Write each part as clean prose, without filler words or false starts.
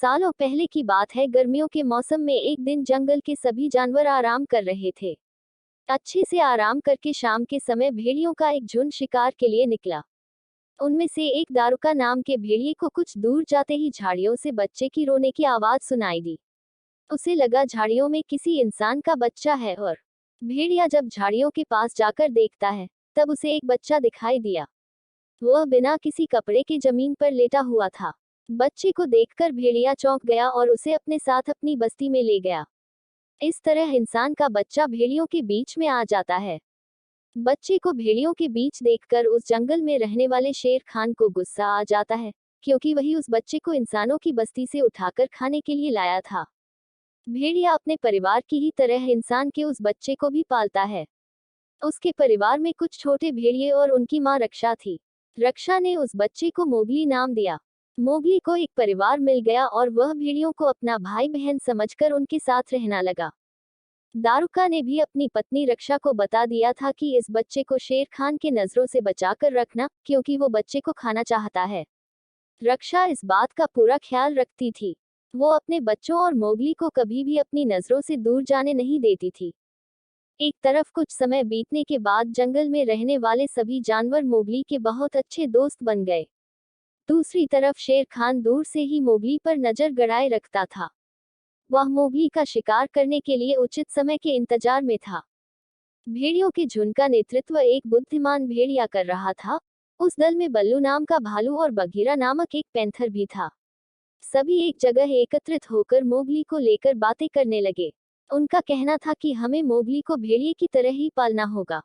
सालों पहले की बात है। गर्मियों के मौसम में एक दिन जंगल के सभी जानवर आराम कर रहे थे। अच्छे से आराम करके शाम के समय भेड़ियों का एक झुंड शिकार के लिए निकला। उनमें से एक दारुका नाम के भेड़िए को कुछ दूर जाते ही झाड़ियों से बच्चे की रोने की आवाज सुनाई दी। उसे लगा झाड़ियों में किसी इंसान का बच्चा है और भेड़िया जब झाड़ियों के पास जाकर देखता है, तब उसे एक बच्चा दिखाई दिया। वह बिना किसी कपड़े के जमीन पर लेटा हुआ था। बच्चे को देखकर भेड़िया चौंक गया और उसे अपने साथ अपनी बस्ती में ले गया। इस तरह इंसान का बच्चा भेड़ियों के बीच में आ जाता है। बच्चे को भेड़ियों के बीच देखकर उस जंगल में रहने वाले शेर खान को गुस्सा आ जाता है, क्योंकि वही उस बच्चे को इंसानों की बस्ती से उठाकर खाने के लिए लाया था। भेड़िया अपने परिवार की ही तरह इंसान के उस बच्चे को भी पालता है। उसके परिवार में कुछ छोटे भेड़िए और उनकी माँ रक्षा थी। रक्षा ने उस बच्चे को मोगली नाम दिया। मोगली को एक परिवार मिल गया और वह भेड़ियों को अपना भाई बहन समझकर उनके साथ रहना लगा। दारुका ने भी अपनी पत्नी रक्षा को बता दिया था कि इस बच्चे को शेर खान के नजरों से बचाकर रखना, क्योंकि वो बच्चे को खाना चाहता है। रक्षा इस बात का पूरा ख्याल रखती थी। वो अपने बच्चों और मोगली को कभी भी अपनी नजरों से दूर जाने नहीं देती थी। एक तरफ कुछ समय बीतने के बाद जंगल में रहने वाले सभी जानवर मोगली के बहुत अच्छे दोस्त बन गए। दूसरी तरफ शेर खान दूर से ही मोगली पर नजर गड़ाए रखता था। वह मोगली का शिकार करने के लिए उचित समय के इंतजार में था। भेड़ियों के झुंड का नेतृत्व एक बुद्धिमान भेड़िया कर रहा था। उस दल में बल्लू नाम का भालू और बघीरा नामक एक पैंथर भी था। सभी एक जगह एकत्रित होकर मोगली को लेकर बातें करने लगे। उनका कहना था कि हमें मोगली को भेड़िए की तरह ही पालना होगा।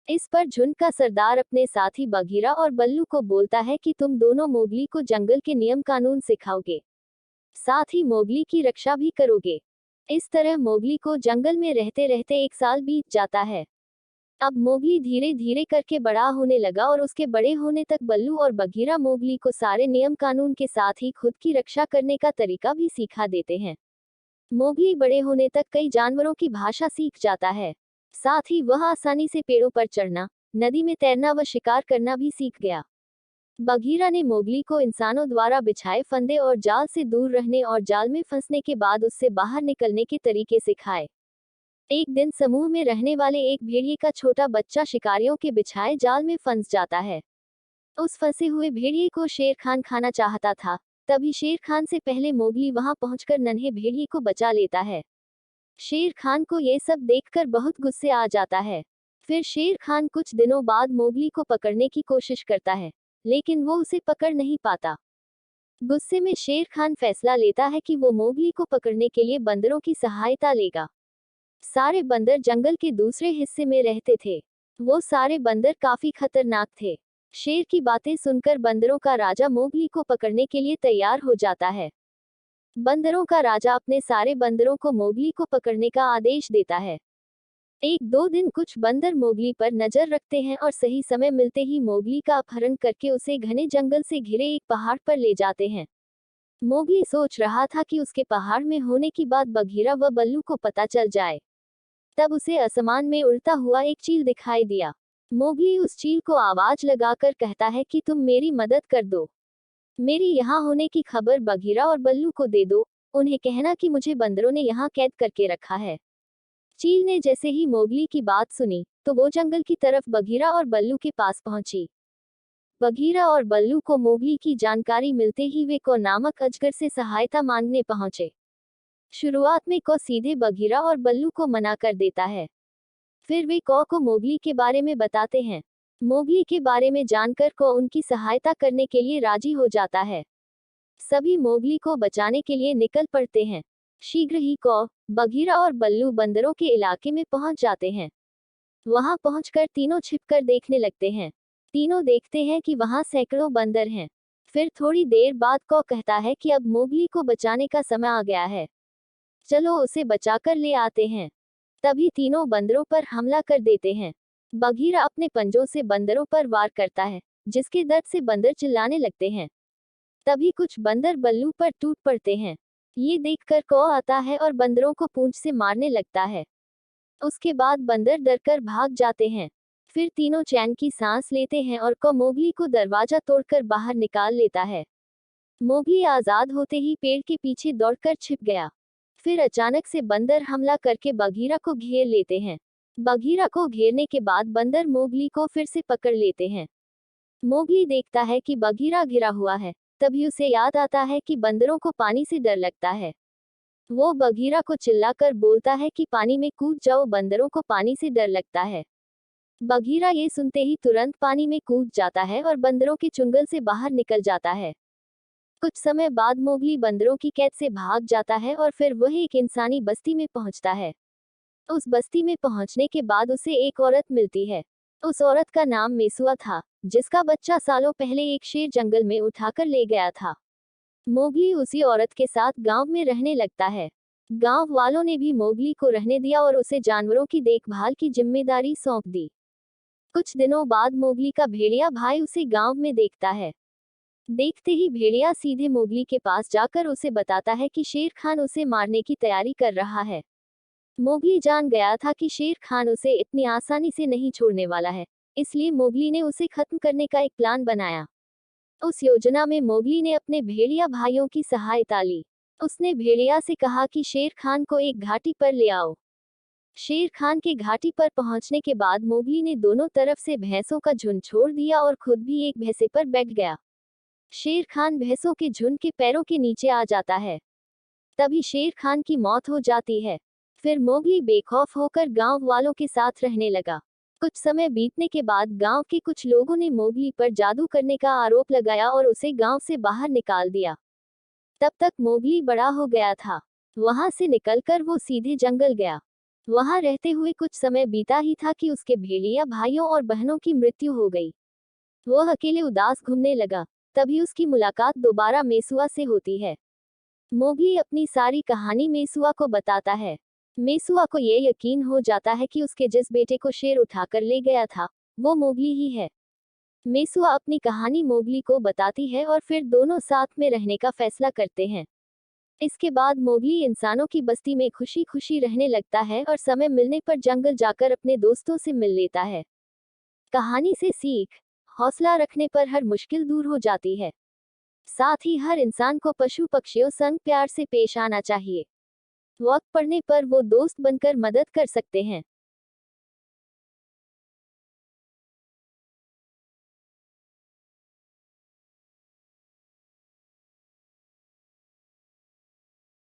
इस पर झुंड का सरदार अपने साथी बघीरा और बल्लू को बोलता है कि तुम दोनों मोगली को जंगल के नियम कानून सिखाओगे, साथ ही मोगली की रक्षा भी करोगे। इस तरह मोगली को जंगल में रहते रहते 1 साल बीत जाता है। अब मोगली धीरे धीरे करके बड़ा होने लगा और उसके बड़े होने तक बल्लू और बघीरा मोगली को सारे नियम कानून के साथ ही खुद की रक्षा करने का तरीका भी सिखा देते हैं। मोगली बड़े होने तक कई जानवरों की भाषा सीख जाता है। साथ ही वह आसानी से पेड़ों पर चढ़ना, नदी में तैरना व शिकार करना भी सीख गया। बघीरा ने मोगली को इंसानों द्वारा बिछाए फंदे और जाल से दूर रहने और जाल में फंसने के बाद उससे बाहर निकलने के तरीके सिखाए। एक दिन समूह में रहने वाले एक भेड़िए का छोटा बच्चा शिकारियों के बिछाए जाल में फंस जाता है। उस फंसे हुए भेड़िए को शेर खान खाना चाहता था। तभी शेर खान से पहले मोगली वहां पहुंचकर नन्हे भेड़िए को बचा लेता है। शेर खान को ये सब देखकर बहुत गुस्से आ जाता है। फिर शेर खान कुछ दिनों बाद मोगली को पकड़ने की कोशिश करता है, लेकिन वो उसे पकड़ नहीं पाता। गुस्से में शेर खान फैसला लेता है कि वो मोगली को पकड़ने के लिए बंदरों की सहायता लेगा। सारे बंदर जंगल के दूसरे हिस्से में रहते थे। वो सारे बंदर काफी खतरनाक थे। शेर की बातें सुनकर बंदरों का राजा मोगली को पकड़ने के लिए तैयार हो जाता है। बंदरों का राजा अपने सारे बंदरों को मोगली को पकड़ने का आदेश देता है। 1-2 दिन कुछ बंदर मोगली पर नजर रखते हैं और सही समय मिलते ही मोगली का अपहरण करके उसे घने जंगल से घिरे एक पहाड़ पर ले जाते हैं। मोगली सोच रहा था कि उसके पहाड़ में होने की बात बघीरा व बल्लू को पता चल जाए। तब उसे आसमान में उड़ता हुआ एक चील दिखाई दिया। मोगली उस चील को आवाज लगाकर कहता है कि तुम मेरी मदद कर दो। मेरी यहाँ होने की खबर बघीरा और बल्लू को दे दो। उन्हें कहना कि मुझे बंदरों ने यहाँ कैद करके रखा है। चील ने जैसे ही मोगली की बात सुनी, तो वो जंगल की तरफ बघीरा और बल्लू के पास पहुंची। बघीरा और बल्लू को मोगली की जानकारी मिलते ही वे को नामक अजगर से सहायता मांगने पहुंचे। शुरुआत में को सीधे बघीरा और बल्लू को मना कर देता है। फिर वे को मोगली के बारे में बताते हैं। मोगली के बारे में जानकर को उनकी सहायता करने के लिए राजी हो जाता है। सभी मोगली को बचाने के लिए निकल पड़ते हैं। शीघ्र ही को, बघीरा और बल्लू बंदरों के इलाके में पहुंच जाते हैं। वहां पहुंचकर तीनों छिपकर देखने लगते हैं। तीनों देखते हैं कि वहां सैकड़ों बंदर हैं। फिर थोड़ी देर बाद को कहता है कि अब मोगली को बचाने का समय आ गया है, चलो उसे बचाकर ले आते हैं। तभी तीनों बंदरों पर हमला कर देते हैं। बघीरा अपने पंजों से बंदरों पर वार करता है, जिसके दर्द से बंदर चिल्लाने लगते हैं। तभी कुछ बंदर बल्लू पर टूट पड़ते हैं। ये देखकर को आता है और बंदरों को पूंछ से मारने लगता है। उसके बाद बंदर डरकर भाग जाते हैं। फिर तीनों चैन की सांस लेते हैं और को मोगली को दरवाजा तोड़कर बाहर निकाल लेता है। मोगली आजाद होते ही पेड़ के पीछे दौड़कर छिप गया। फिर अचानक से बंदर हमला करके बगीरा को घेर लेते हैं। बगीरा को घेरने के बाद बंदर मोगली को फिर से पकड़ लेते हैं। मोगली देखता है कि बगीरा घिरा हुआ है। तभी उसे याद आता है कि बंदरों को पानी से डर लगता है। वो बगीरा को चिल्लाकर बोलता है कि पानी में कूद जाओ, बंदरों को पानी से डर लगता है। बगीरा ये सुनते ही तुरंत पानी में कूद जाता है और बंदरों के चुंगल से बाहर निकल जाता है। कुछ समय बाद मोगली बंदरों की कैद से भाग जाता है और फिर वह एक इंसानी बस्ती में पहुंचता है। उस बस्ती में पहुंचने के बाद उसे एक औरत मिलती है। उस औरत का नाम मेसुआ था, जिसका बच्चा सालों पहले एक शेर जंगल में उठाकर ले गया था। मोगली उसी औरत के साथ गांव में रहने लगता है। गांव वालों ने भी मोगली को रहने दिया और उसे जानवरों की देखभाल की जिम्मेदारी सौंप दी। कुछ दिनों बाद मोगली का भेड़िया भाई उसे गांव में देखता है। देखते ही भेड़िया सीधे मोगली के पास जाकर उसे बताता है कि शेर खान उसे मारने की तैयारी कर रहा है। मोगली जान गया था कि शेर खान उसे इतनी आसानी से नहीं छोड़ने वाला है, इसलिए मोगली ने उसे खत्म करने का एक प्लान बनाया। उस योजना में मोगली ने अपने भेड़िया भाइयों की सहायता ली। उसने भेड़िया से कहा कि शेर खान को एक घाटी पर ले आओ। शेर खान के घाटी पर पहुंचने के बाद मोगली ने दोनों तरफ से भैंसों का झुंड छोड़ दिया और खुद भी एक भैंसे पर बैठ गया। शेर खान भैंसों के झुंड के पैरों के नीचे आ जाता है। तभी शेर खान की मौत हो जाती है। फिर मोगली बेखौफ होकर गांव वालों के साथ रहने लगा। कुछ समय बीतने के बाद गांव के कुछ लोगों ने मोगली पर जादू करने का आरोप लगाया और उसे गांव से बाहर निकाल दिया। तब तक मोगली बड़ा हो गया था। वहां से निकलकर वो सीधे जंगल गया। वहां रहते हुए कुछ समय बीता ही था कि उसके भेड़िया भाइयों और बहनों की मृत्यु हो गई। वह अकेले उदास घूमने लगा। तभी उसकी मुलाकात दोबारा मेसुआ से होती है। मोगली अपनी सारी कहानी मेसुआ को बताता है। मेसुआ को ये यकीन हो जाता है कि उसके जिस बेटे को शेर उठाकर ले गया था, वो मोगली ही है। मेसुआ अपनी कहानी मोगली को बताती है और फिर दोनों साथ में रहने का फैसला करते हैं। इसके बाद मोगली इंसानों की बस्ती में खुशी खुशी रहने लगता है और समय मिलने पर जंगल जाकर अपने दोस्तों से मिल लेता है। कहानी से सीख: हौसला रखने पर हर मुश्किल दूर हो जाती है। साथ ही हर इंसान को पशु पक्षियों संग प्यार से पेश आना चाहिए। वक्त पड़ने पर वो दोस्त बनकर मदद कर सकते हैं।